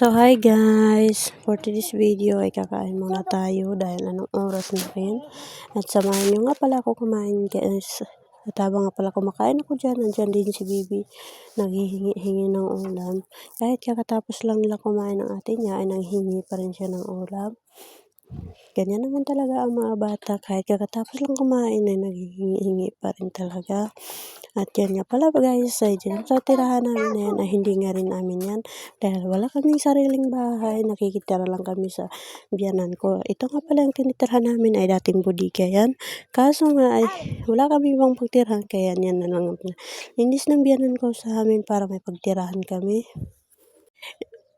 So hi guys, for today's video ay kakain muna tayo dahil anong oras na rin. At samahan nyo nga pala ako kumain guys. At habang nga pala kumakain ako dyan, nandyan din si Bibi naghihingi ng ulam. Kahit kakatapos lang nila kumain ng ate niya ay nanghingi pa rin siya ng ulam. Ganyan naman talaga ang mga bata, kahit kakatapos lang kumain ay naghihingi pa rin talaga. At yan nga pala guys, ay dyan sa tirahan namin na yan ay hindi nga rin namin yan. Dahil wala kaming sariling bahay, nakikitira lang kami sa biyanan ko. Ito nga pala yung tinitirhan namin ay dating bodega yan. Kaso nga ay wala kami ibang pagtirahan, kaya yan na lang. Linis ng biyanan ko sa amin para may pagtirahan kami.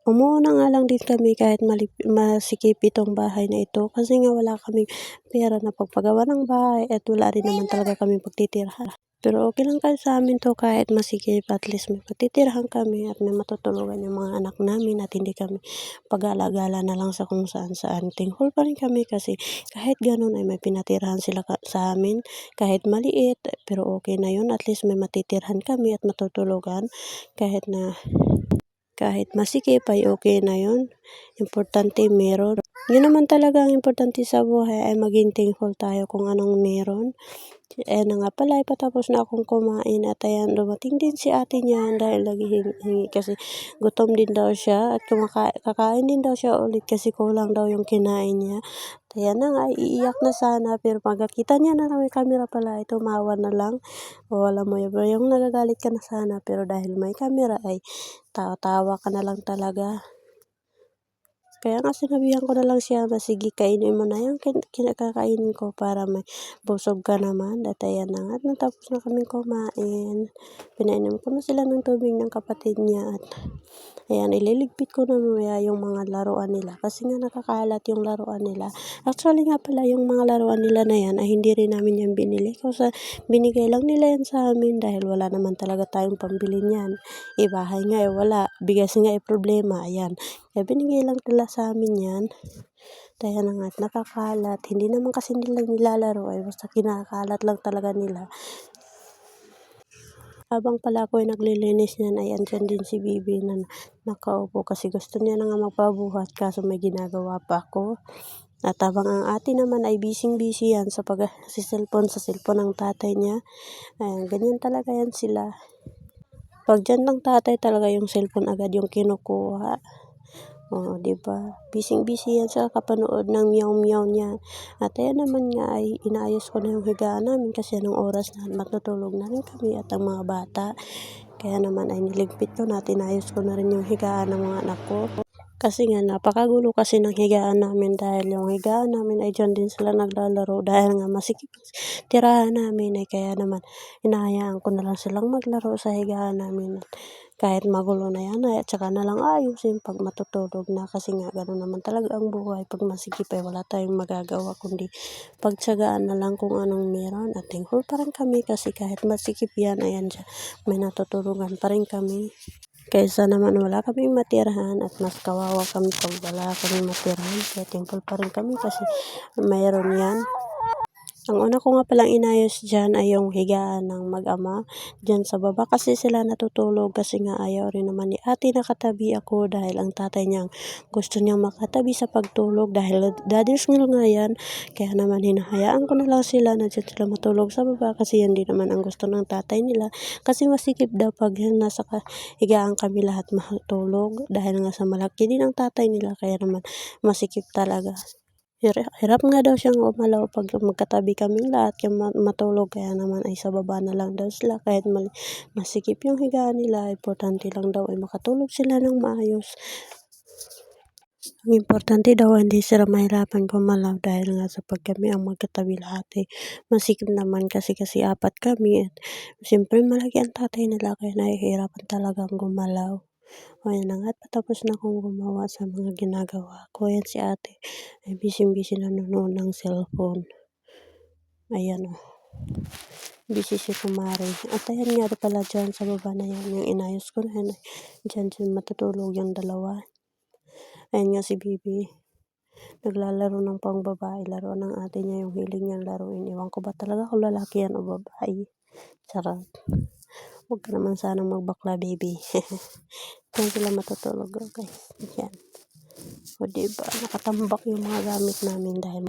Umuuna nga lang din kami kahit masikip itong bahay na ito kasi nga wala kaming pera na pagpagawa ng bahay at wala rin naman talaga kami pagtitirahan. Pero okay lang kasi sa amin to kahit masikip, at least may pagtitirahan kami at may matutulugan yung mga anak namin at hindi kami pag-alagala na lang sa kung saan. Thankful pa rin kami kasi kahit ganun ay may pinatirahan sila sa amin kahit maliit, pero okay na yun, at least may matitirhan kami at matutulugan kahit masikip ay okay na yun. Importante meron. Yun naman talaga ang importante sa buhay ay maging thankful tayo kung anong meron. Na nga pala, patapos na akong kumain at ayan, dumating din si ate niya dahil naghihingi kasi gutom din daw siya at kakain din daw siya ulit kasi kulang daw yung kinain niya. At ayan na nga, iiyak na sana pero pagkakita niya na may camera pala ay tumawa na lang. O alam mo yung nagagalit ka na sana pero dahil may camera ay tawa-tawa ka na lang talaga. Kaya nga sinabihan ko na lang siya na sige, kainin mo na yung kinakainin ko para may busog ka naman. At ayan na nga, natapos na kaming kumain. Pinainom ko na sila ng tubig ng kapatid niya at ayan, ililigpit ko na mamaya yung mga laruan nila kasi nga nakakalat yung laruan nila. Actually nga pala, yung mga laruan nila na yan ay hindi rin namin yan binili kasi binigay lang nila yan sa amin dahil wala naman talaga tayong pambili niyan. Bahay nga wala, bigas nga problema, ayan. Kaya binigay lang nila sa amin yan. Kaya na nga, nakakalat. Hindi naman kasi nila nilalaro ay basta kinakalat lang talaga nila. Habang pala ako ay naglilinis niyan ay andyan din si Bibi na nakaupo kasi gusto niya na nga magpabuhat kaso may ginagawa pa ako. At habang ang ate naman ay busy yan sa pag-cellphone ng tatay niya. Ayan, ganyan talaga yan sila. Pag dyan ng tatay talaga yung cellphone agad yung kinukuha. Oo, diba? Busy yan sa kapanood ng meow niya. At ayan naman nga ay inaayos ko na yung higaan namin kasi anong oras na matutulog na rin kami at ang mga bata. Kaya naman ay niligpit ko na, tinayos ko na rin yung higaan ng mga anak ko. Kasi nga napakagulo kasi ng higaan namin dahil yung higaan namin ay dyan din sila naglalaro dahil nga masikip tirahan namin ay kaya naman hinahayaan ko na lang silang maglaro sa higaan namin. Kahit magulo na yan ay at saka na lang ayusin pag matutulog na kasi nga gano'n naman talaga ang buhay. Pag masikip ay wala tayong magagawa kundi pagtsagaan na lang kung anong meron. At thankful pa rin kami kasi kahit masikip yan, ayan dyan, may natutulungan pa rin kami. Kaysa naman wala kaming matirahan at mas kawawa kami pag wala kaming matirahan. Kaya thankful pa rin kami kasi mayroon yan. Ang una ko nga palang inayos dyan ay yung higaan ng mag-ama. Dyan sa baba kasi sila natutulog kasi nga ayaw rin naman ni ate nakatabi ako dahil ang tatay niyang gusto niyang makatabi sa pagtulog dahil daddy's girl nga yan. Kaya naman hinahayaan ko na lang sila na dyan sila matulog sa baba kasi yan din naman ang gusto ng tatay nila. Kasi masikip daw pag nasa higaan kami lahat matulog dahil nga sa malaki din ang tatay nila kaya naman masikip talaga. Hirap nga daw siyang umalaw pag magkatabi kaming lahat kaya matulog kaya naman ay sa baba na lang daw sila kahit masikip yung higaan nila. Importante lang daw ay makatulog sila ng maayos. Ang importante daw hindi sila mahirapan gumalaw dahil nga sa pag kami ang magkatabi lahat ay masikip naman kasi apat kami at siyempre malaki ang tatay nila kaya nahihirapan talagang gumalaw. O ayan na nga, patapos na akong gumawa sa mga ginagawa ko. Ayan si ate ay busy nanonood ng cellphone. Ayan o. Busy si kumare. At ayan nga pala dyan sa baba na yan, yung inayos ko na yan. Dyan matutulog yung dalawa. Ayan nga si Bibi. Naglalaro ng pangbabae. Laro ng ate niya yung hiling niyang laruin. Iwan ko ba talaga kung lalaki yan o babae. Charot. Huwag ka naman sanang magbakla, baby. Diyan sila matutulog, guys. Diyan. O diba, nakatambak yung mga gamit namin dahil